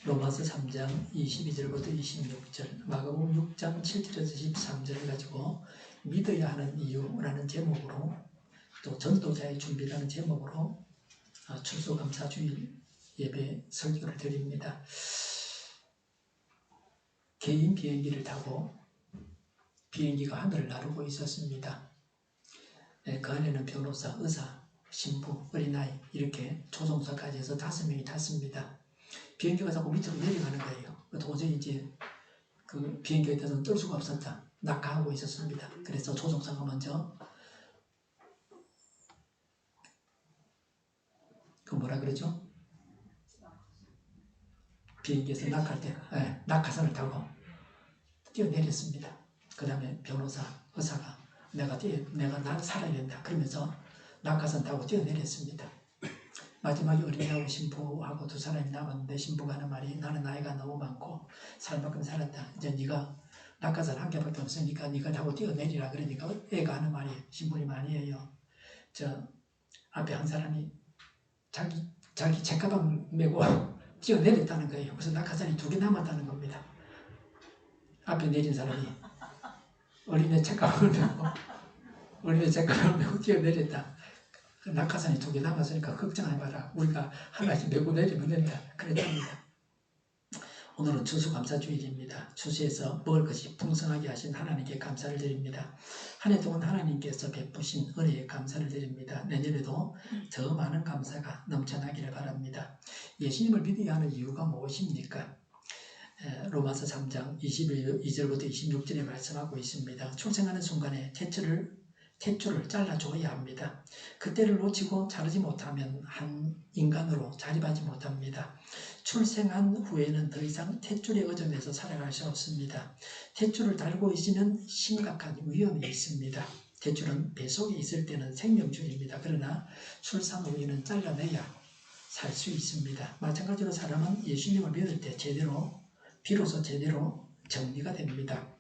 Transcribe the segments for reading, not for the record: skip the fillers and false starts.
로마서 3장 22절부터 26절, 마가복음 6장 7절에서 13절 가지고 믿어야 하는 이유라는 제목으로, 또 전도자의 준비라는 제목으로 추수감사주일 예배 설교를 드립니다. 개인 비행기를 타고 비행기가 하늘을 나르고 있었습니다. 그 안에는 변호사, 의사, 신부, 어린아이 이렇게 조종사까지 해서 5명이 탔습니다. 비행기가 자꾸 밑으로 내려가는 거예요. 도저히 이제 그 비행기에 대해서는 뜰 수가 없었다. 낙하하고 있었습니다. 그래서 조종사가 먼저 그 뭐라 그러죠? 비행기에서 낙하할 때 낙하산을 타고 뛰어내렸습니다. 그 다음에 변호사, 의사가 내가 살아야 된다 그러면서 낙하산 타고 뛰어내렸습니다. 마지막에 어린이하고 신부하고 2사람이 남았는데, 신부가 하는 말이 나는 나이가 너무 많고 살 만큼 살았다. 이제 네가 낙하산 한 개밖에 없으니까 네가 타고 뛰어내리라. 그러니까 애가 하는 말이, 신부님 아니에요. 저 앞에 한 사람이 자기 책가방 메고 뛰어내렸다는 거예요. 그래서 낙하산이 2개 남았다는 겁니다. 앞에 내린 사람이 어린애 책가방을 메고 뛰어내렸다. 낙하산이 2개 남았으니까 걱정해봐라. 우리가 하나씩 메고 내리면 된다. 그랬답니다. 오늘은 추수감사주일입니다. 추수해서 먹을 것이 풍성하게 하신 하나님께 감사를 드립니다. 한 해 동안 하나님께서 베푸신 은혜에 감사를 드립니다. 내년에도 더 많은 감사가 넘쳐나기를 바랍니다. 예수님을 믿어야 하는 이유가 무엇입니까? 로마서 3장 22절부터 26절에 말씀하고 있습니다. 출생하는 순간에 탯줄을 잘라줘야 합니다. 그때를 놓치고 자르지 못하면 한 인간으로 자립하지 못합니다. 출생한 후에는 더 이상 탯줄에 의존해서 살아갈 수 없습니다. 탯줄을 달고 있으면 심각한 위험이 있습니다. 탯줄은 뱃속에 있을 때는 생명줄입니다. 그러나 출산 후에는 잘라내야 살 수 있습니다. 마찬가지로 사람은 예수님을 믿을 때 비로소 제대로 정리가 됩니다.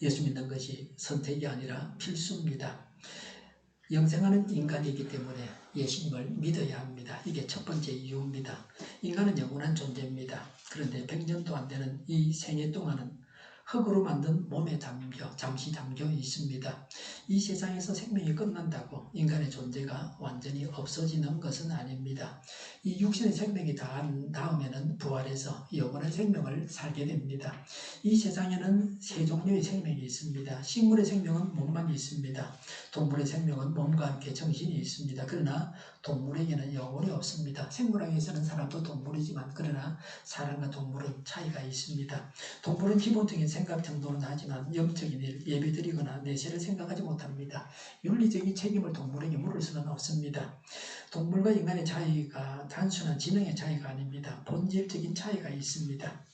예수 믿는 것이 선택이 아니라 필수입니다. 영생하는 인간이기 때문에 예수님을 믿어야 합니다. 이게 첫 번째 이유입니다. 인간은 영원한 존재입니다. 그런데 100년도 안 되는 이 생애 동안은 흙으로 만든 몸에 잠시 잠겨 있습니다. 이 세상에서 생명이 끝난다고 인간의 존재가 완전히 없어지는 것은 아닙니다. 이 육신의 생명이 다한 다음에는 부활해서 영원한 생명을 살게 됩니다. 이 세상에는 3종류의 생명이 있습니다. 식물의 생명은 몸만 있습니다. 동물의 생명은 몸과 함께 정신이 있습니다. 그러나 동물에게는 영혼이 없습니다. 생물학에서는 사람도 동물이지만 그러나 사람과 동물은 차이가 있습니다. 동물은 기본적인 생각 정도는 하지만 영적인 일, 예배드리거나 내세를 생각하지 못합니다. 윤리적인 책임을 동물에게 물을 수는 없습니다. 동물과 인간의 차이가 단순한 지능의 차이가 아닙니다. 본질적인 차이가 있습니다.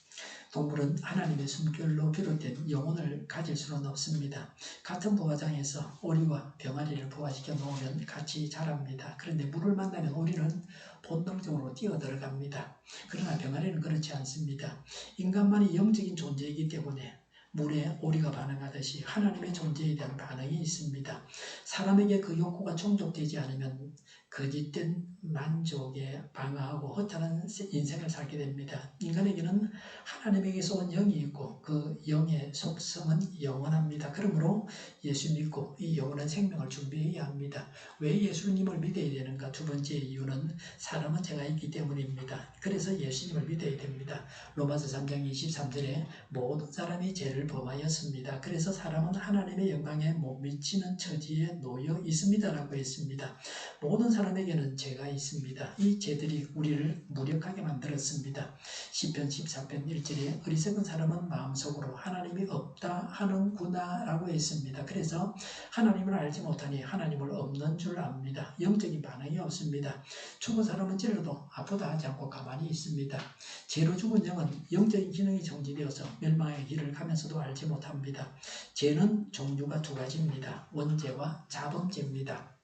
동물은 하나님의 숨결로 비롯된 영혼을 가질 수는 없습니다. 같은 부화장에서 오리와 병아리를 부화시켜 놓으면 같이 자랍니다. 그런데 물을 만나면 오리는 본능적으로 뛰어들어갑니다. 그러나 병아리는 그렇지 않습니다. 인간만이 영적인 존재이기 때문에 물에 오리가 반응하듯이 하나님의 존재에 대한 반응이 있습니다. 사람에게 그 욕구가 충족되지 않으면 거짓된 만족에 방황하고 허탄한 인생을 살게 됩니다. 인간에게는 하나님에게서 온 영이 있고 그 영의 속성은 영원합니다. 그러므로 예수 믿고 이 영원한 생명을 준비해야 합니다. 왜 예수님을 믿어야 되는가? 두 번째 이유는 사람은 죄가 있기 때문입니다. 그래서 예수님을 믿어야 됩니다. 로마서 3장 23절에 모든 사람이 죄를 범하였습니다. 그래서 사람은 하나님의 영광에 못 미치는 처지에 놓여 있습니다 라고 했습니다. 모든 사람에게는 죄가 있습니다. 이 죄들이 우리를 무력하게 만들었습니다. 시편 14편 1절에 어리석은 사람은 마음속으로 하나님이 없다 하는구나 라고 했습니다. 그래서 하나님을 알지 못하니 하나님을 없는 줄 압니다. 영적인 반응이 없습니다. 죽은 사람은 찔러도 아프다 하지 않고 가만히 있습니다. 죄로 죽은 영은 영적인 기능이 정지되어서 멸망의 길을 가면서도 알지 못합니다. 죄는 종류가 2가지입니다. 원죄와 자범죄입니다.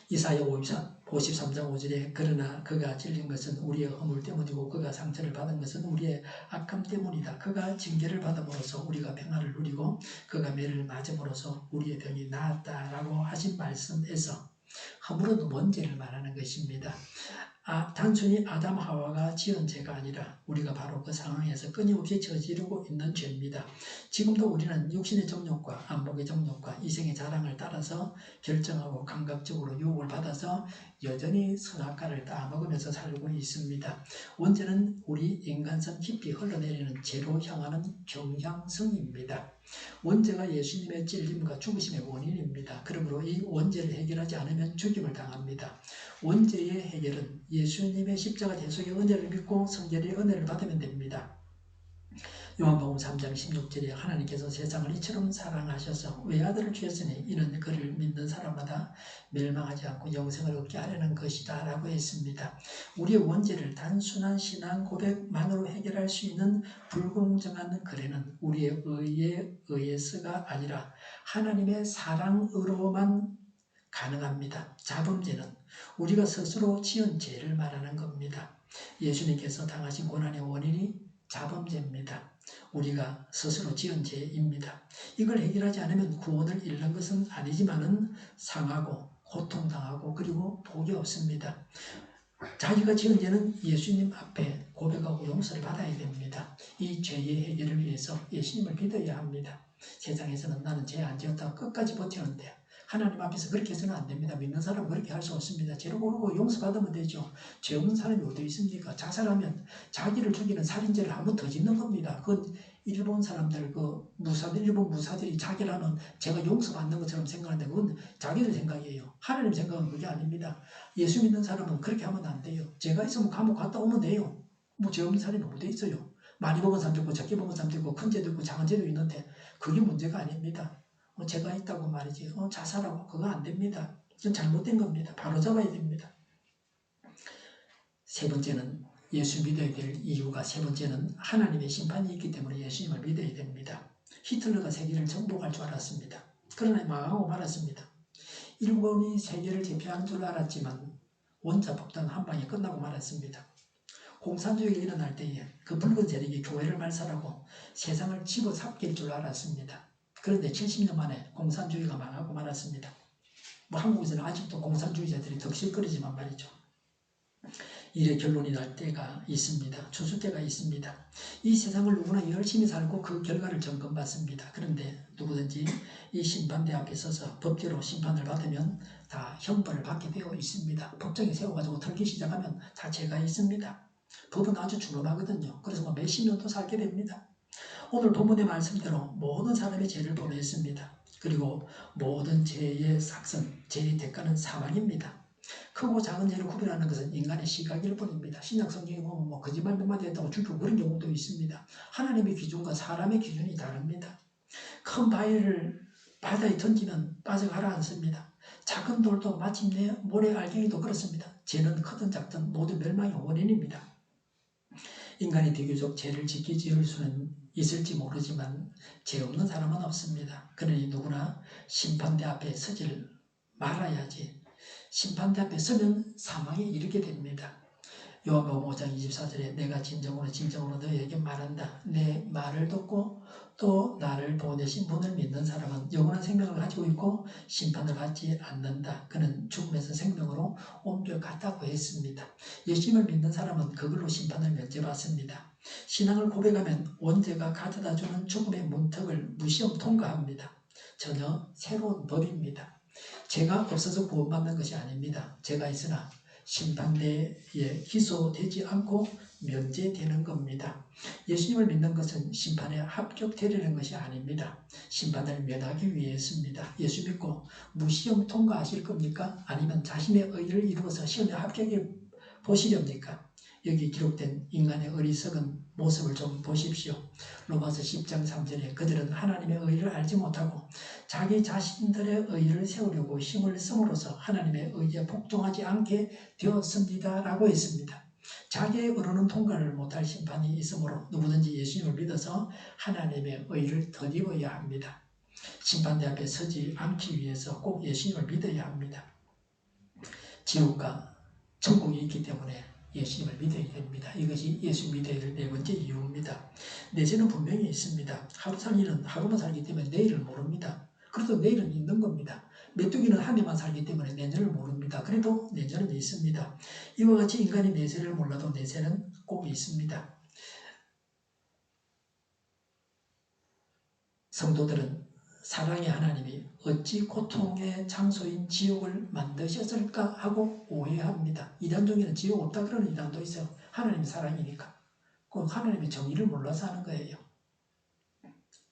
이사야 53장 5절에 그러나 그가 찔린 것은 우리의 허물 때문이고 그가 상처를 받은 것은 우리의 악함 때문이다. 그가 징계를 받음으로써 우리가 평안을 누리고 그가 매를 맞음으로써 우리의 병이 나았다라고 하신 말씀에서 허물은 원죄를 말하는 것입니다. 단순히 아담 하와가 지은 죄가 아니라 우리가 바로 그 상황에서 끊임없이 저지르고 있는 죄입니다. 지금도 우리는 육신의 정욕과 안목의 정욕과 이생의 자랑을 따라서 결정하고 감각적으로 유혹을 받아서 여전히 선악과를 따먹으면서 살고 있습니다. 원죄는 우리 인간성 깊이 흘러내리는 죄로 향하는 경향성입니다. 원죄가 예수님의 찔림과 죽으심의 원인입니다. 그러므로 이 원죄를 해결하지 않으면 죽임을 당합니다. 원죄의 해결은 예수님의 십자가 대속의 은혜를 믿고 성결의 은혜를 받으면 됩니다. 요한복음 3장 16절에 하나님께서 세상을 이처럼 사랑하셔서 외아들을 주셨으니 이는 그를 믿는 사람마다 멸망하지 않고 영생을 얻게 하려는 것이다 라고 했습니다. 우리의 원죄를 단순한 신앙 고백만으로 해결할 수 있는 불공정한 거래는 우리의 의에 의해서가 아니라 하나님의 사랑으로만 가능합니다. 자범죄는 우리가 스스로 지은 죄를 말하는 겁니다. 예수님께서 당하신 고난의 원인이 자범죄입니다. 우리가 스스로 지은 죄입니다. 이걸 해결하지 않으면 구원을 잃는 것은 아니지만은 상하고 고통당하고 그리고 복이 없습니다. 자기가 지은 죄는 예수님 앞에 고백하고 용서를 받아야 됩니다. 이 죄의 해결을 위해서 예수님을 믿어야 합니다. 세상에서는 나는 죄 안 지었다고 끝까지 버티는데 하나님 앞에서 그렇게 해서는 안 됩니다. 믿는 사람은 그렇게 할 수 없습니다. 죄를 고르고 용서받으면 되죠. 죄 없는 사람이 어디 있습니까? 자살하면 자기를 죽이는 살인죄를 한 번 더 짓는 겁니다. 그건 일본 사람들, 일본 무사들이 자기를 하면 제가 용서받는 것처럼 생각하는데 그건 자기들 생각이에요. 하나님 생각은 그게 아닙니다. 예수 믿는 사람은 그렇게 하면 안 돼요. 죄가 있으면 감옥 갔다 오면 돼요. 죄 없는 사람이 어디 있어요. 많이 먹은 사람도 있고 적게 먹은 사람도 있고 큰 죄도 있고 작은 죄도 있는데 그게 문제가 아닙니다. 죄가 있다고 말이지 자살하고 그거 안 됩니다. 그건 잘못된 겁니다. 바로 잡아야 됩니다. 세 번째는 예수 믿어야 될 이유가 세 번째는 하나님의 심판이 있기 때문에 예수님을 믿어야 됩니다. 히틀러가 세계를 정복할 줄 알았습니다. 그러나 망하고 말았습니다. 일본이 세계를 제패하는 줄 알았지만 원자폭탄 한 방에 끝나고 말았습니다. 공산주의가 일어날 때에 그 붉은 세력이 교회를 말살하고 세상을 집어삼킬 줄 알았습니다. 그런데 70년 만에 공산주의가 망하고 말았습니다. 한국에서는 아직도 공산주의자들이 덕실거리지만 말이죠. 일의 결론이 날 때가 있습니다. 추수 때가 있습니다. 이 세상을 누구나 열심히 살고 그 결과를 점검받습니다. 그런데 누구든지 이 심판대 앞에 서서 법대로 심판을 받으면 다 형벌을 받게 되어 있습니다. 법정에 세워가지고 털기 시작하면 다 죄가 있습니다. 법은 아주 준엄하거든요. 그래서 몇십 년도 살게 됩니다. 오늘 본문의 말씀대로 모든 사람의 죄를 범했습니다. 그리고 모든 죄의 삭선, 죄의 대가는 사망입니다. 크고 작은 죄를 구별하는 것은 인간의 시각일 뿐입니다. 신약 성경에 보면 거짓말 몇 마디 했다고 죽이고 그런 경우도 있습니다. 하나님의 기준과 사람의 기준이 다릅니다. 큰 바위를 바다에 던지면 빠져가라 않습니다. 작은 돌도 마침내 모래알갱이도 그렇습니다. 죄는 크든 작든 모두 멸망의 원인입니다. 인간이 비교적 죄를 짓기 지을 수는 있을지 모르지만 죄 없는 사람은 없습니다. 그러니 누구나 심판대 앞에 서질 말아야지. 심판대 앞에 서면 사망에 이르게 됩니다. 요한복음 5장 24절에 내가 진정으로 너희에게 말한다. 내 말을 듣고 또 나를 보내신 분을 믿는 사람은 영원한 생명을 가지고 있고 심판을 받지 않는다. 그는 죽음에서 생명으로 옮겨갔다고 했습니다. 예수님을 믿는 사람은 그걸로 심판을 면제받습니다. 신앙을 고백하면 원죄가 가져다주는 죽음의 문턱을 무시험 통과합니다. 전혀 새로운 법입니다. 죄가 없어서 구원받는 것이 아닙니다. 죄가 있으나 심판대에 기소되지 않고 면제되는 겁니다. 예수님을 믿는 것은 심판에 합격되려는 것이 아닙니다. 심판을 면하기 위해서입니다. 예수 믿고 무시험 통과하실 겁니까? 아니면 자신의 의를 이루어서 시험에 합격해 보시렵니까? 여기 기록된 인간의 어리석은 모습을 좀 보십시오. 로마서 10장 3절에 그들은 하나님의 의를 알지 못하고 자기 자신들의 의를 세우려고 힘을 쓰므로써 하나님의 의에 복종하지 않게 되었습니다. 라고 했습니다. 자기의 의로는 통과를 못할 심판이 있으므로 누구든지 예수님을 믿어서 하나님의 의를 덧입어야 합니다. 심판대 앞에 서지 않기 위해서 꼭 예수님을 믿어야 합니다. 지옥과 천국이 있기 때문에 예수님을 믿어야 됩니다. 이것이 예수 믿어야 될 네 번째 이유입니다. 내 죄는 분명히 있습니다. 하루 살 일은 하루만 살기 때문에 내일을 모릅니다. 그래도 내일은 있는 겁니다. 메뚜기는 한 해만 살기 때문에 내년을 모릅니다. 그래도 내년은 있습니다. 이와 같이 인간이 내세를 몰라도 내세는 꼭 있습니다. 성도들은 사랑의 하나님이 어찌 고통의 장소인 지옥을 만드셨을까 하고 오해합니다. 이단 중에는 지옥 없다 그러는 이단도 있어요. 하나님이 사랑이니까. 그 하나님의 정의를 몰라서 하는 거예요.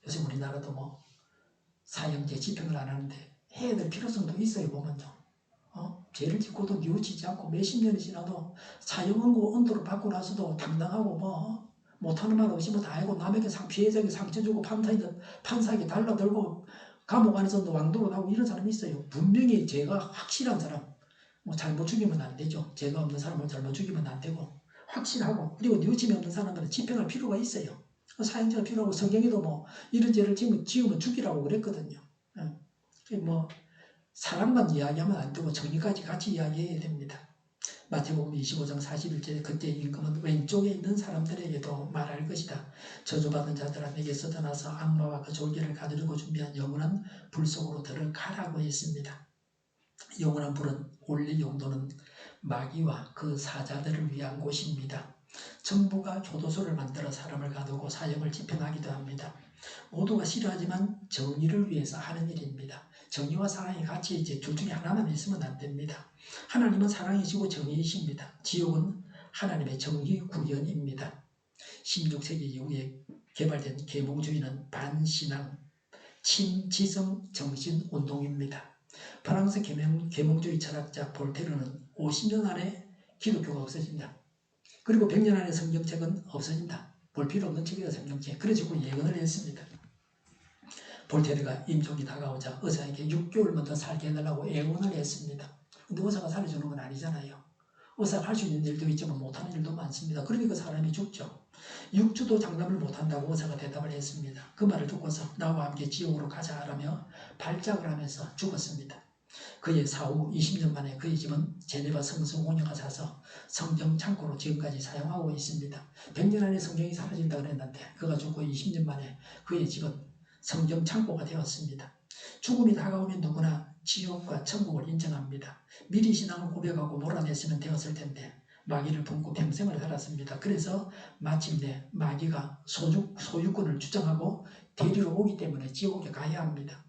요새 우리나라도 뭐 사형제 집행을 안 하는데 해야 될 필요성도 있어요. 보면요. 죄를 짓고도 뉘우치지 않고 몇십 년이 지나도 사형 언도로 받고 나서도 당당하고 뭐 못하는 말 없이 뭐 다 하고 남에게 피해자에게 상처 주고 판사에게 달라들고 감옥 안에서도 왕도로 나오고 이런 사람이 있어요. 분명히 죄가 확실한 사람, 뭐 잘못 죽이면 안 되죠. 죄가 없는 사람을 잘못 죽이면 안 되고 확실하고, 그리고 뉘우침이 없는 사람은 집행할 필요가 있어요. 사형제가 필요하고, 성경에도 뭐 이런 죄를 지으면 죽이라고 그랬거든요. 뭐 사랑만 이야기하면 안 되고 정의까지 같이 이야기해야 됩니다. 마태복음 25장 41절에 그때 임금은 왼쪽에 있는 사람들에게도 말할 것이다. 저주받은 자들아 내게서 떠나서 악마와 그 졸개를 가두려고 준비한 영원한 불 속으로 들어가라고 했습니다. 영원한 불은 원래 용도는 마귀와 그 사자들을 위한 곳입니다. 정부가 교도소를 만들어 사람을 가두고 사형을 집행하기도 합니다. 모두가 싫어하지만 정의를 위해서 하는 일입니다. 정의와 사랑이 같이 이제 둘 중에 하나만 있으면 안 됩니다. 하나님은 사랑이시고 정의이십니다. 지옥은 하나님의 정의 구현입니다. 16세기 이후에 개발된 계몽주의는 반신앙, 친지성 정신운동입니다. 프랑스 계몽주의 철학자 볼테르는 50년 안에 기독교가 없어진다. 그리고 100년 안에 성경책은 없어진다. 볼 필요 없는 책이다 성경책. 그래서 예언을 했습니다. 볼테르가 임종이 다가오자 의사에게 6개월 먼저 살게 해달라고 애원을 했습니다. 근데 의사가 살려주는 건 아니잖아요. 의사가 할 수 있는 일도 있지만 못하는 일도 많습니다. 그러니까 사람이 죽죠. 6주도 장담을 못한다고 의사가 대답을 했습니다. 그 말을 듣고서 나와 함께 지옥으로 가자 하라며 발작을 하면서 죽었습니다. 그의 사후 20년 만에 그의 집은 제네바 성서 오녀가 사서 성경 창고로 지금까지 사용하고 있습니다. 100년 안에 성경이 사라진다 그랬는데 그가 죽고 20년 만에 그의 집은 성경 창고가 되었습니다. 죽음이 다가오면 누구나 지옥과 천국을 인정합니다. 미리 신앙을 고백하고 몰아냈으면 되었을 텐데 마귀를 품고 평생을 살았습니다. 그래서 마침내 마귀가 소유권을 주장하고 데리러 오기 때문에 지옥에 가야 합니다.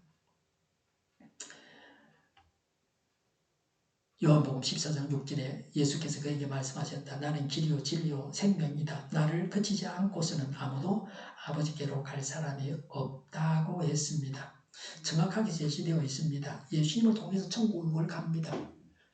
요한복음 14장 6절에 예수께서 그에게 말씀하셨다. 나는 길이요 진리요 생명이다. 나를 그치지 않고서는 아무도 아버지께로 갈 사람이 없다고 했습니다. 정확하게 제시되어 있습니다. 예수님을 통해서 천국을 갑니다.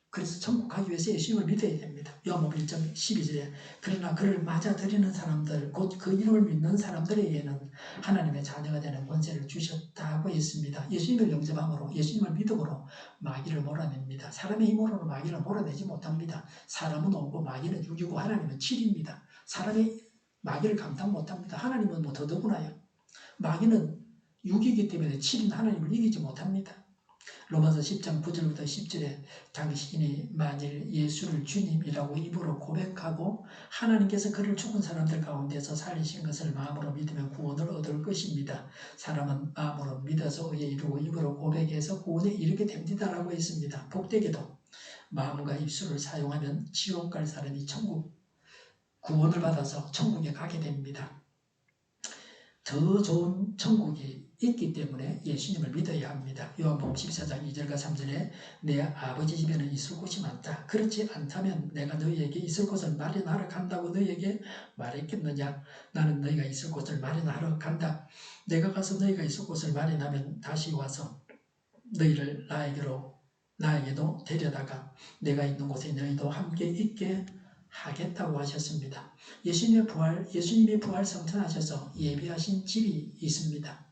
그래서 천국 가기 위해서 예수님을 믿어야 됩니다. 요한복음 1장 12절에 그러나 그를 맞아들이는 사람들, 곧 그 이름을 믿는 사람들에게는 하나님의 자녀가 되는 권세를 주셨다고 했습니다. 예수님을 영접함으로, 예수님을 믿음으로 마귀를 몰아냅니다. 사람의 힘으로는 마귀를 몰아내지 못합니다. 사람은 5고 마귀는 6이고 하나님은 7입니다. 사람이 마귀를 감당 못합니다. 하나님은 뭐 더더구나요. 마귀는 6이기 때문에 7인 하나님을 이기지 못합니다. 로마서 10장 9절부터 10절에 당신이 만일 예수를 주님이라고 입으로 고백하고 하나님께서 그를 죽은 사람들 가운데서 살리신 것을 마음으로 믿으면 구원을 얻을 것입니다. 사람은 마음으로 믿어서 의에 이르고 입으로 고백해서 구원에 이르게 됩니다라고 했습니다. 복되게도 마음과 입술을 사용하면 지옥 갈 사람이 구원을 받아서 천국에 가게 됩니다. 더 좋은 천국이 있기 때문에 예수님을 믿어야 합니다. 요한복음 14장 2절과 3절에 내 아버지 집에는 있을 곳이 많다. 그렇지 않다면 내가 너희에게 있을 곳을 마련하러 간다고 너희에게 말했겠느냐. 나는 너희가 있을 곳을 마련하러 간다. 내가 가서 너희가 있을 곳을 마련하면 다시 와서 너희를 나에게도 데려다가 내가 있는 곳에 너희도 함께 있게 하겠다고 하셨습니다. 예수님이 부활 성천하셔서 예비하신 집이 있습니다.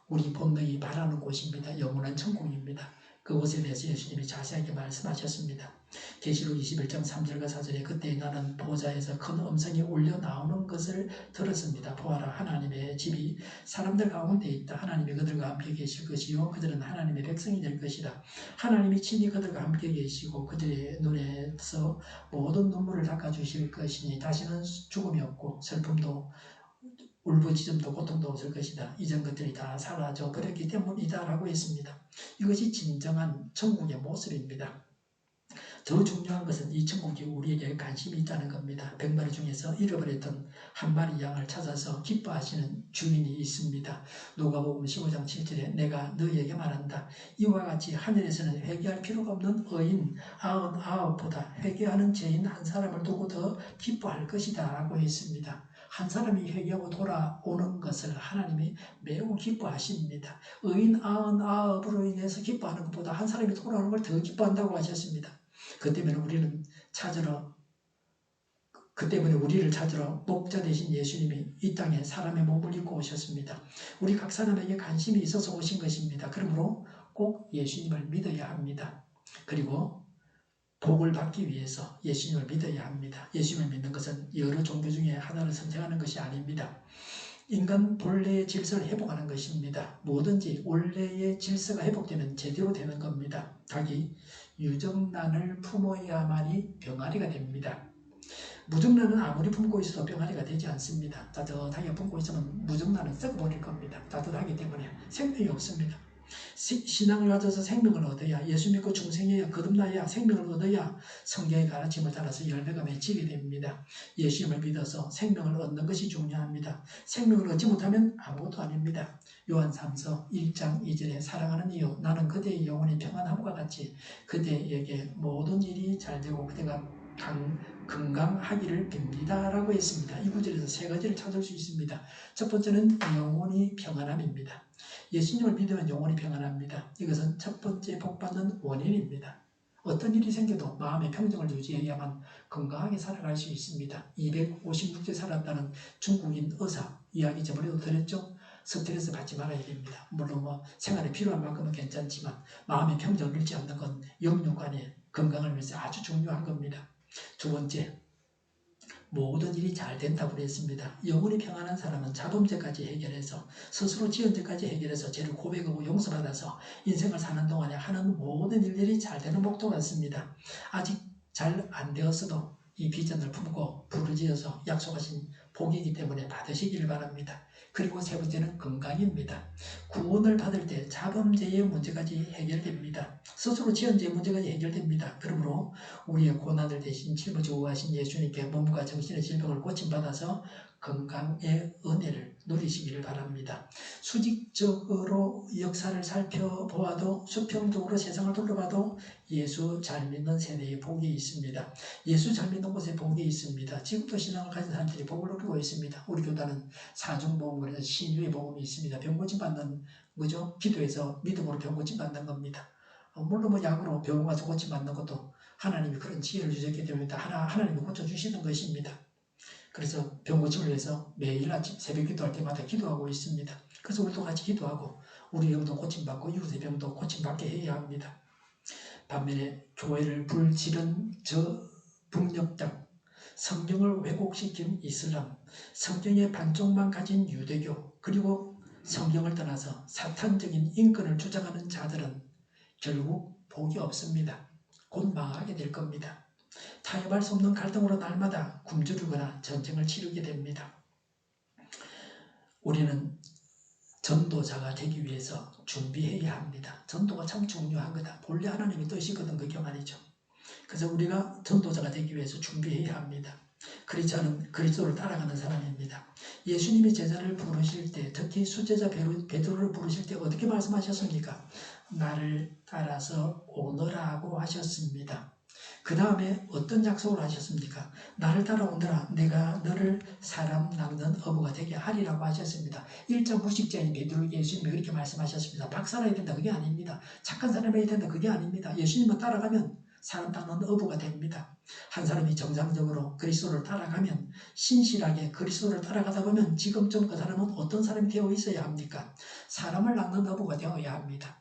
우리 본능이 바라는 곳입니다. 영원한 천국입니다. 그곳에 대해서 예수님이 자세하게 말씀하셨습니다. 계시록 21장 3절과 4절에 그때 나는 보좌에서 큰 음성이 울려 나오는 것을 들었습니다. 보아라, 하나님의 집이 사람들 가운데 있다. 하나님이 그들과 함께 계실 것이요 그들은 하나님의 백성이 될 것이다. 하나님이 친히 그들과 함께 계시고 그들의 눈에서 모든 눈물을 닦아주실 것이니 다시는 죽음이 없고 슬픔도 울부짖음도 고통도 없을 것이다. 이전 것들이 다 사라져 버렸기 때문이다 라고 했습니다. 이것이 진정한 천국의 모습입니다. 더 중요한 것은 이 천국이 우리에게 관심이 있다는 겁니다. 100마리 중에서 잃어버렸던 한 마리 양을 찾아서 기뻐하시는 주인이 있습니다. 누가복음 15장 7절에 내가 너희에게 말한다. 이와 같이 하늘에서는 회개할 필요가 없는 의인 99보다 회개하는 죄인 한 사람을 두고 더 기뻐할 것이다 라고 했습니다. 한 사람이 회개하고 돌아오는 것을 하나님이 매우 기뻐하십니다. 의인 99으로 인해서 기뻐하는 것보다 한 사람이 돌아오는 걸 더 기뻐한다고 하셨습니다. 그 때문에 우리를 찾으러 목자 되신 예수님이 이 땅에 사람의 몸을 입고 오셨습니다. 우리 각 사람에게 관심이 있어서 오신 것입니다. 그러므로 꼭 예수님을 믿어야 합니다. 그리고 복을 받기 위해서 예수님을 믿어야 합니다. 예수님을 믿는 것은 여러 종교 중에 하나를 선택하는 것이 아닙니다. 인간 본래의 질서를 회복하는 것입니다. 뭐든지 원래의 질서가 회복되면 제대로 되는 겁니다. 닭이 유정란을 품어야만이 병아리가 됩니다. 무정란은 아무리 품고 있어도 병아리가 되지 않습니다. 따뜻하게 품고 있으면 무정란은 썩어버릴 겁니다. 따뜻하기 때문에 생명이 없습니다. 신앙을 가져서 생명을 얻어야, 예수 믿고 중생해야, 거듭나야, 생명을 얻어야 성경의 가르침을 따라서 열매가 맺히게 됩니다. 예수님을 믿어서 생명을 얻는 것이 중요합니다. 생명을 얻지 못하면 아무것도 아닙니다. 요한 3서 1장 2절에 사랑하는 이유 나는 그대의 영혼이 평안함과 같이 그대에게 모든 일이 잘되고 그대가 건강하기를 빕니다 라고 했습니다. 이 구절에서 세 가지를 찾을 수 있습니다. 첫 번째는 영혼이 평안함입니다. 예수님을 믿으면 영혼이 평안합니다. 이것은 첫 번째 복받는 원인입니다. 어떤 일이 생겨도 마음의 평정을 유지해야만 건강하게 살아갈 수 있습니다. 256세 살았다는 중국인 의사 이야기 저번에도 들었죠? 스트레스 받지 말아야 됩니다. 물론 생활에 필요한 만큼은 괜찮지만 마음의 평정을 잃지 않는 건 영육간의 건강을 위해서 아주 중요한 겁니다. 두 번째, 모든 일이 잘 된다고 했습니다. 영혼이 평안한 사람은 자범죄까지 해결해서 스스로 지은 죄까지 해결해서 죄를 고백하고 용서받아서 인생을 사는 동안에 하는 모든 일들이 잘 되는 복도 같습니다. 아직 잘 안 되었어도 이 비전을 품고 부르짖어서 약속하신 복이기 때문에 받으시길 바랍니다. 그리고 세 번째는 건강입니다. 구원을 받을 때 자범죄의 문제까지 해결됩니다. 스스로 지은 죄의 문제까지 해결됩니다. 그러므로 우리의 고난을 대신 짊어지고 예수님께 몸과 정신의 질병을 고침받아서 건강의 은혜를 누리시기를 바랍니다. 수직적으로 역사를 살펴보아도 수평적으로 세상을 둘러봐도 예수 잘 믿는 세대의 복이 있습니다. 예수 잘 믿는 곳에 복이 있습니다. 지금도 신앙을 가진 사람들이 복을 누리고 있습니다. 우리 교단은 사중복음으로 해서 신유의 복음이 있습니다. 병고침 받는 거죠. 기도해서 믿음으로 병고침 받는 겁니다. 물론 약으로 병원 가서 고침 받는 것도 하나님이 그런 지혜를 주셨기 때문에 하나님이 고쳐주시는 것입니다. 그래서 병고침을 위해서 매일 아침 새벽 기도할 때마다 기도하고 있습니다. 그래서 우리도 같이 기도하고 우리 영도 고침받고 이웃의 병도 고침받게 해야 합니다. 반면에 교회를 불지른 저 북녘당, 성경을 왜곡시킨 이슬람, 성경의 반쪽만 가진 유대교, 그리고 성경을 떠나서 사탄적인 인권을 주장하는 자들은 결국 복이 없습니다. 곧 망하게 될 겁니다. 타협할 수 없는 갈등으로 날마다 굶주리거나 전쟁을 치르게 됩니다. 우리는 전도자가 되기 위해서 준비해야 합니다. 전도가 참 중요한 거다. 본래 하나님의 뜻이거든 그게 말이죠. 그래서 우리가 전도자가 되기 위해서 준비해야 합니다. 그리스도를 따라가는 사람입니다. 예수님이 제자를 부르실 때, 특히 수제자 베드로를 부르실 때 어떻게 말씀하셨습니까? 나를 따라서 오너라고 하셨습니다. 그 다음에 어떤 약속을 하셨습니까? 나를 따라오너라 내가 너를 사람 낚는 어부가 되게 하리라고 하셨습니다. 1차 무식자인 베드로에게 예수님이 그렇게 말씀하셨습니다. 박사라야 된다 그게 아닙니다. 착한 사람이어야 된다 그게 아닙니다. 예수님을 따라가면 사람 낚는 어부가 됩니다. 한 사람이 정상적으로 그리스도를 따라가면 신실하게 그리스도를 따라가다 보면 지금쯤 그 사람은 어떤 사람이 되어 있어야 합니까? 사람을 낚는 어부가 되어야 합니다.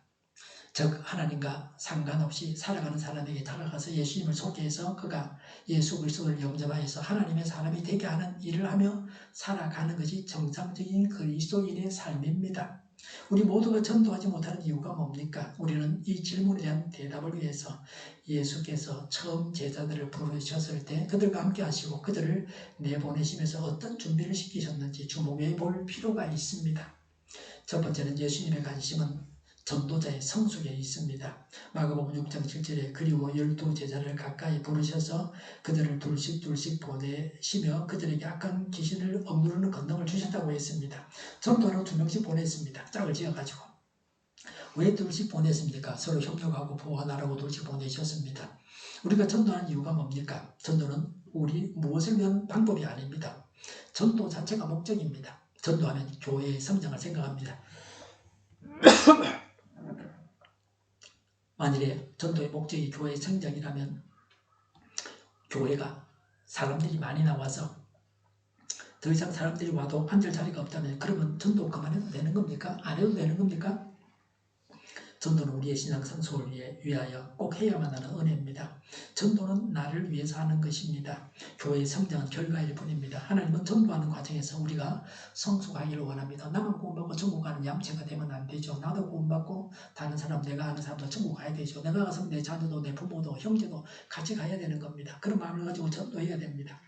즉 하나님과 상관없이 살아가는 사람에게 다가가서 예수님을 소개해서 그가 예수 그리스도를 영접하여서 하나님의 사람이 되게 하는 일을 하며 살아가는 것이 정상적인 그리스도인의 삶입니다. 우리 모두가 전도하지 못하는 이유가 뭡니까? 우리는 이 질문에 대한 대답을 위해서 예수께서 처음 제자들을 부르셨을 때 그들과 함께 하시고 그들을 내보내시면서 어떤 준비를 시키셨는지 주목해 볼 필요가 있습니다. 첫 번째는 예수님의 관심은 전도자의 성숙에 있습니다. 마가복음 6장 7절에 그리고 12제자를 가까이 부르셔서 그들을 둘씩 보내시며 그들에게 악한 귀신을 억누르는 권능을 주셨다고 했습니다. 전도하러 2명씩 보냈습니다. 짝을 지어가지고. 왜 둘씩 보냈습니까? 서로 협력하고 보완하라고 둘씩 보내셨습니다. 우리가 전도하는 이유가 뭡니까? 전도는 우리 무엇을 위한 방법이 아닙니다. 전도 자체가 목적입니다. 전도하면 교회의 성장을 생각합니다. 만일에 전도의 목적이 교회의 성장이라면 교회가 사람들이 많이 나와서 더 이상 사람들이 와도 앉을 자리가 없다면 그러면 전도 그만해도 되는 겁니까? 안 해도 되는 겁니까? 전도는 우리의 신앙 성숙을 위하여 꼭 해야만 하는 은혜입니다. 전도는 나를 위해서 하는 것입니다. 교회의 성장은 결과일 뿐입니다. 하나님은 전도하는 과정에서 우리가 성숙하기를 원합니다. 나만 구원받고 천국 가는 얌체가 되면 안 되죠. 나도 구원받고 다른 사람, 내가 아는 사람도 천국 가야 되죠. 내가 가서 내 자녀도 내 부모도 형제도 같이 가야 되는 겁니다. 그런 마음을 가지고 전도해야 됩니다.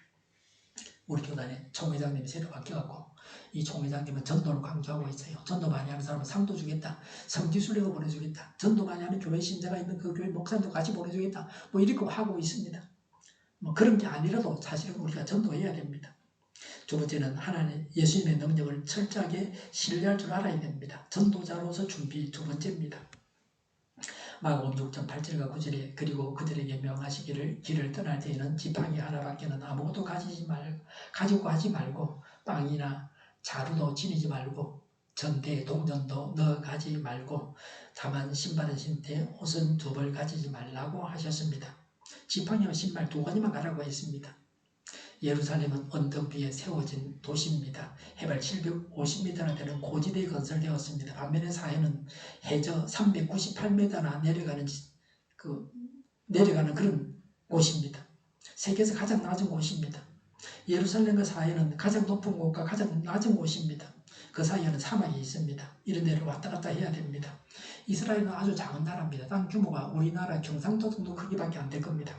우리 교단에 총회장님이 새로 바뀌어갖고 이 총회장님은 전도를 강조하고 있어요. 전도 많이 하는 사람은 상도 주겠다. 성지순례도 보내주겠다. 전도 많이 하는 교회 신자가 있는 그 교회 목사님도 같이 보내주겠다. 뭐 이렇게 하고 있습니다. 뭐 그런 게 아니라도 사실은 우리가 전도해야 됩니다. 두 번째는 하나님 예수님의 능력을 철저하게 신뢰할 줄 알아야 됩니다. 전도자로서 준비 두 번째입니다. 마가복음 6장 8절과 9절에 그리고 그들에게 명하시기를 길을 떠날 때에는 지팡이 하나밖에는 아무것도 가지고 가지 말고 빵이나 자루도 지니지 말고 전대에 동전도 넣어가지 말고 다만 신발은 신되 옷은 2벌 가지지 말라고 하셨습니다. 지팡이와 신발 2가지만 가라고 했습니다. 예루살렘은 언덕 위에 세워진 도시입니다. 해발 750m나 되는 고지대에 건설되었습니다. 반면에 사해는 해저 398m나 내려가는 그런 곳입니다. 세계에서 가장 낮은 곳입니다. 예루살렘과 사해는 가장 높은 곳과 가장 낮은 곳입니다. 그 사이에는 사막이 있습니다. 이런 데를 왔다 갔다 해야 됩니다. 이스라엘은 아주 작은 나라입니다. 땅 규모가 우리나라 경상도 정도 크기밖에 안 될 겁니다.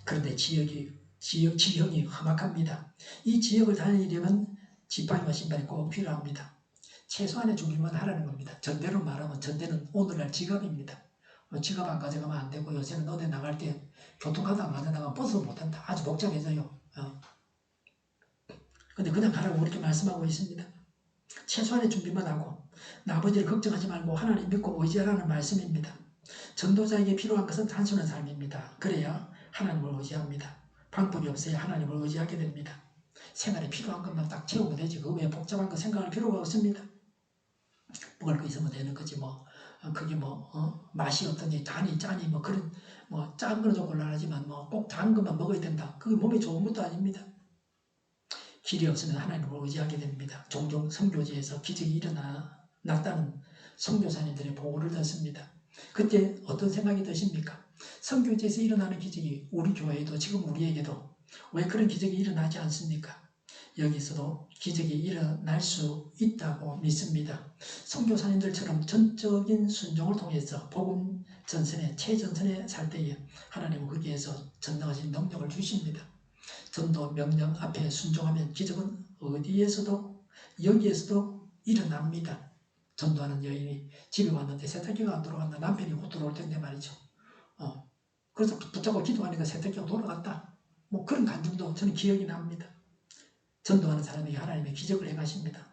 그런데 지형이 험악합니다. 이 지역을 다니려면 지팡이와 신발이 꼭 필요합니다. 최소한의 준비만 하라는 겁니다. 전대로 말하면 전대는 오늘날 지갑입니다. 지갑 안 가져가면 안 되고 요새는 어디 나갈 때 교통카드 안 가져가면 버스 못 탄다. 아주 복잡해져요. 근데 그냥 가라고 그렇게 말씀하고 있습니다. 최소한의 준비만 하고 나머지를 걱정하지 말고 하나님 믿고 의지하라는 말씀입니다. 전도자에게 필요한 것은 단순한 삶입니다. 그래야 하나님을 의지합니다. 방법이 없어야 하나님을 의지하게 됩니다. 생활에 필요한 것만 딱 채우면 되지 그 외에 복잡한 거 생각할 필요가 없습니다. 먹을 거 있으면 되는 거지 그게 맛이 어떠니 단이 짜니 그런 짠 거는 좀 곤란하지만 꼭 단 것만 먹어야 된다. 그게 몸에 좋은 것도 아닙니다. 길이 없으면 하나님을 의지하게 됩니다. 종종 선교지에서 기적이 일어났다는 선교사님들의 보고를 듣습니다. 그때 어떤 생각이 드십니까? 선교지에서 일어나는 기적이 우리 교회에도 지금 우리에게도 왜 그런 기적이 일어나지 않습니까? 여기서도 기적이 일어날 수 있다고 믿습니다. 선교사님들처럼 전적인 순종을 통해서 복음 전선에 최전선에 살 때에 하나님은 거기에서 전능하신 능력을 주십니다. 전도 명령 앞에 순종하면 기적은 어디에서도 여기에서도 일어납니다. 전도하는 여인이 집에 왔는데 세탁기가 안 돌아간다. 남편이 곧 들어올 텐데 말이죠. 그래서 붙잡고 기도하니까 세탁기가 돌아갔다. 그런 간증도 저는 기억이 납니다. 전도하는 사람에게 하나님의 기적을 행하십니다.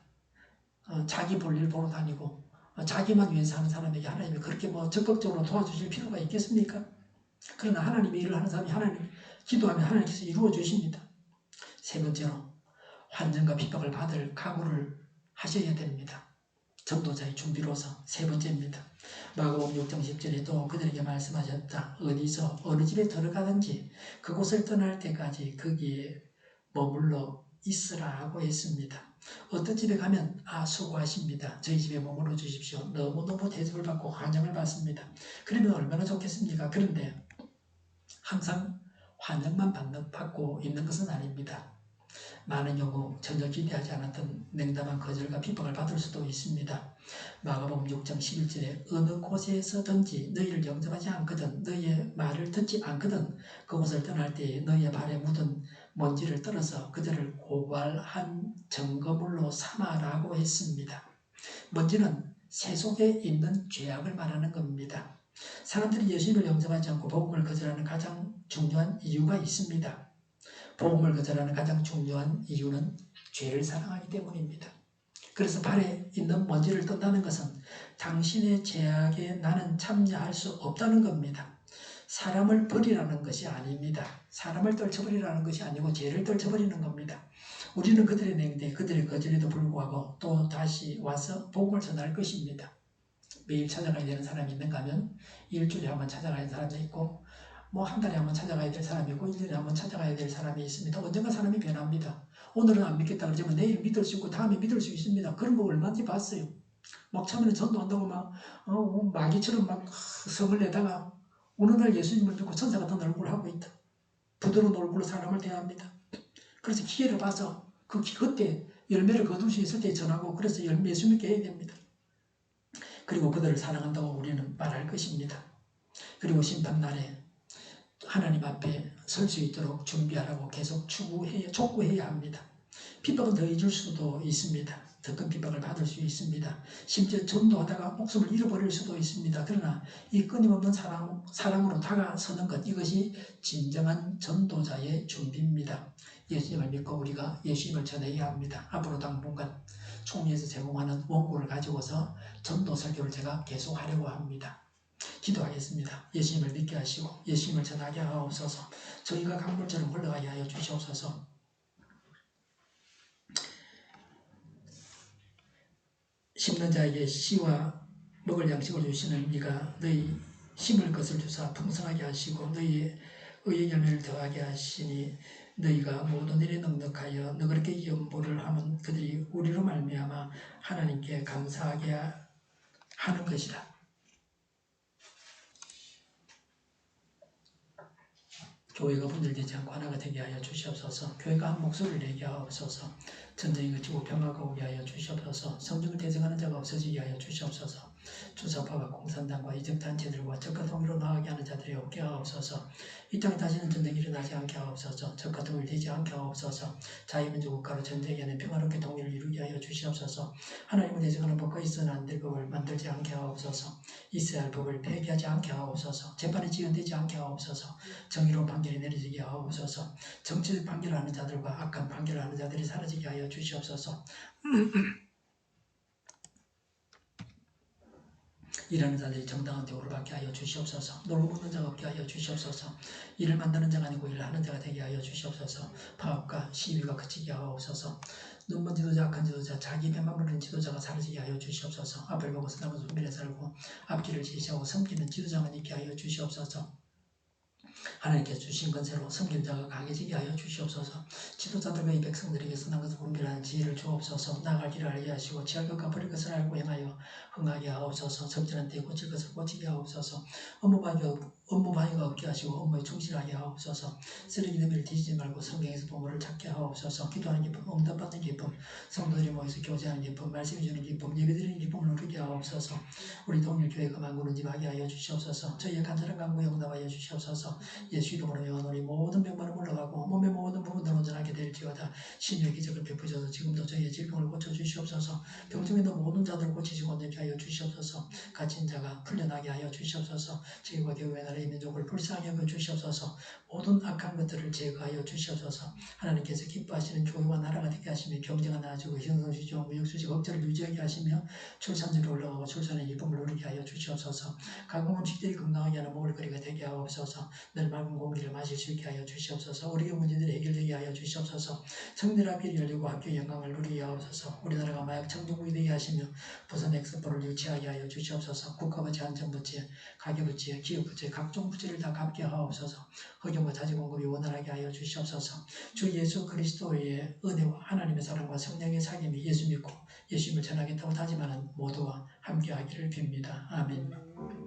자기 볼일 보러 다니고 자기만 위해서 하는 사람에게 하나님이 그렇게 적극적으로 도와주실 필요가 있겠습니까? 그러나 하나님의 일을 하는 사람이 하나님 기도하면 하나님께서 이루어 주십니다. 세 번째로 환전과 핍박을 받을 각오를 하셔야 됩니다. 전도자의 준비로서 세 번째입니다. 마가복음 6장 10절에 또 그들에게 말씀하셨다. 어디서 어느 집에 들어가든지 그곳을 떠날 때까지 거기에 머물러 있으라고 했습니다. 어떤 집에 가면 수고하십니다. 저희 집에 머물러 주십시오. 너무너무 대접을 받고 환영을 받습니다. 그러면 얼마나 좋겠습니까? 그런데 항상 환영만 받고 있는 것은 아닙니다. 많은 경우 전혀 기대하지 않았던 냉담한 거절과 비방을 받을 수도 있습니다. 마가복음 6장 11절에 어느 곳에서든지 너희를 영접하지 않거든 너희의 말을 듣지 않거든 그곳을 떠날 때에 너희의 발에 묻은 먼지를 떨어서 그들을 고발한 증거물로 삼아라고 했습니다. 먼지는 새 속에 있는 죄악을 말하는 겁니다. 사람들이 예수님을 영접하지 않고 복음을 거절하는 가장 중요한 이유가 있습니다. 복음을 거절하는 가장 중요한 이유는 죄를 사랑하기 때문입니다. 그래서 발에 있는 먼지를 떤다는 것은 당신의 죄악에 나는 참여할 수 없다는 겁니다. 사람을 버리라는 것이 아닙니다. 사람을 떨쳐버리라는 것이 아니고 죄를 떨쳐버리는 겁니다. 우리는 그들의 냉대, 그들의 거절에도 불구하고 또 다시 와서 복음을 전할 것입니다. 매일 찾아가야 되는 사람이 있는가 하면 일주일에 한번 찾아가야 되는 사람이 있고 한 달에 한번 찾아가야 될 사람이 있고 1년에 한번 찾아가야 될 사람이 있습니다. 언젠가 사람이 변합니다. 오늘은 안 믿겠다 그러지만 내일 믿을 수 있고 다음에 믿을 수 있습니다. 그런 거 얼마든지 봤어요. 막 처음에는 전도한다고 마귀처럼 성을 내다가 어느 날 예수님을 믿고 천사 같은 얼굴을 하고 있다. 부드러운 얼굴로 사람을 대합니다. 그래서 기회를 봐서 그때 열매를 거둘 수 있을 때 전하고 그래서 예수 믿게 해야 됩니다. 그리고 그들을 사랑한다고 우리는 말할 것입니다. 그리고 심판날에 하나님 앞에 설 수 있도록 준비하라고 계속 촉구해야 합니다. 핍박은 더해질 수도 있습니다. 더 큰 핍박을 받을 수 있습니다. 심지어 전도하다가 목숨을 잃어버릴 수도 있습니다. 그러나 이 끊임없는 사랑으로 다가서는 것, 이것이 진정한 전도자의 준비입니다. 예수님을 믿고 우리가 예수님을 전해야 합니다. 앞으로 당분간 총리에서 제공하는 원고를 가지고서 전도 설교를 제가 계속하려고 합니다. 기도하겠습니다. 예수님을 믿게 하시고 예수님을 전하게 하옵소서. 저희가 강물처럼 흘러가게 하여 주시옵소서. 심는 자에게 씨와 먹을 양식을 주시는 이가 너희 심을 것을 주사 풍성하게 하시고 너희의 의의 열매를 더하게 하시니 너희가 모든 일에 넉넉하여 너그럽게 연보를 하면 그들이 우리로 말미암아 하나님께 감사하게 하는 것이라. 교회가 분열되지 않고 하나가 되게 하여 주시옵소서. 교회가 한 목소리를 내게 하옵소서. 전쟁이 그치고 평화가 오게 하여 주시옵소서. 성경을 대적하는 자가 없어지게 하여 주시옵소서. 주사파와 공산당과 이적단체들과 적과 통일로 나아가게 하는 자들이 없게 하옵소서. 이 땅에 다시는 전쟁이 일어나지 않게 하옵소서. 적과 통일되지 않게 하옵소서. 자유민주 국가로 전쟁이 아닌 평화롭게 통일을 이루게 하여 주시옵소서. 하나님을 대적하는 법과 있어는 안 될 법을 만들지 않게 하옵소서. 있어야 할 법을 폐기하지 않게 하옵소서. 재판이 지연되지 않게 하옵소서. 정의로운 판결이 내려지게 하옵소서. 정치적 판결하는 자들과 악한 판결하는 자들이 사라지게 하여 주시옵소서. 일하는 자들이 정당한 대우를 받게 하여 주시옵소서. 놀고 먹는 자가 없게 하여 주시옵소서. 일을 만드는 자가 아니고 일을 하는 자가 되게 하여 주시옵소서. 파업과 시위가 그치게 하옵소서. 눈먼 지도자, 악한 지도자, 자기 배만 부르는 지도자가 사라지게 하여 주시옵소서. 앞을 보고 서다가 손밀에 살고 앞길을 제시하고 섬기는 지도자만 있게 하여 주시옵소서. 하나님께서 주신 건세로 섬기는 자가 강해지게 하여 주시옵소서. 지도자들과 이 백성들에게 선한 것을 분별하는 지혜를 주옵소서. 나아갈 길을 알게 하시고 취할 것과 버릴 것을 알고 행하여 흥하게 하옵소서. 적절한 때에 고칠 것을 고치게 하옵소서. 업무방해가 없게 하시고 업무에 충실하게 하옵소서. 쓰레기 더미를 뒤지지 말고 성경에서 보물을 찾게 하옵소서. 기도하는 기쁨, 응답받는 기쁨, 성도들이 모여서 교제하는 기쁨, 말씀해 주는 기쁨, 예배드리는 기쁨을 누리게 하옵소서. 우리 동일교회가 만구는 집 하게 하여 주시옵소서. 저희의 간절한 간구에 응답하여 주시옵소서. 예수 이름으로 영원히 모든 병만을 물러가고 몸의 모든 부분들을 온전하게 될지어다. 신유의 기적을 베푸셔서 지금도 저희의 질병을 고쳐주시옵소서. 병중에 있는 모든 자들을 고치시고 온전케 하여 주시옵소서. 갇힌 자가 풀려나게 하여 주시옵소서. 저희와 교회의 나라의 민족을 불쌍히 여겨 주시옵소서. 모든 악한 것들을 제거하여 주시옵소서. 하나님께서 기뻐하시는 교회와 나라가 되게 하시며 경제가 나아지고 형성수지와 무역수지 억제를 유지하게 하시며 출산율이 올라가고 출산의 기쁨을 누리게 하여 주시옵소서. 가공음식들이 건강하게 하는 먹을거리가 되게 하옵소서. 늘 맑은 공기를 마실 수 있게 하여 주시옵소서. 우리의 문제들이 해결되게 하여 주시옵소서. 성들 앞이 열리고 학교의 영광을 누리게 하옵소서. 우리나라가 마약 청정국이 되게 하시며 부산 엑스포를 유치하게 하여 주시옵소서. 국가부채, 안전부채, 가계부채, 기업부채, 각종 부채를 다 갚게 하옵소서. 허경과 자지공급이 원활하게 하여 주시옵소서. 주 예수 그리스도의 은혜와 하나님의 사랑과 성령의 사귐이 예수 믿고 예수님을 전하겠다고 다짐하는 모두와 함께하기를 빕니다. 아멘.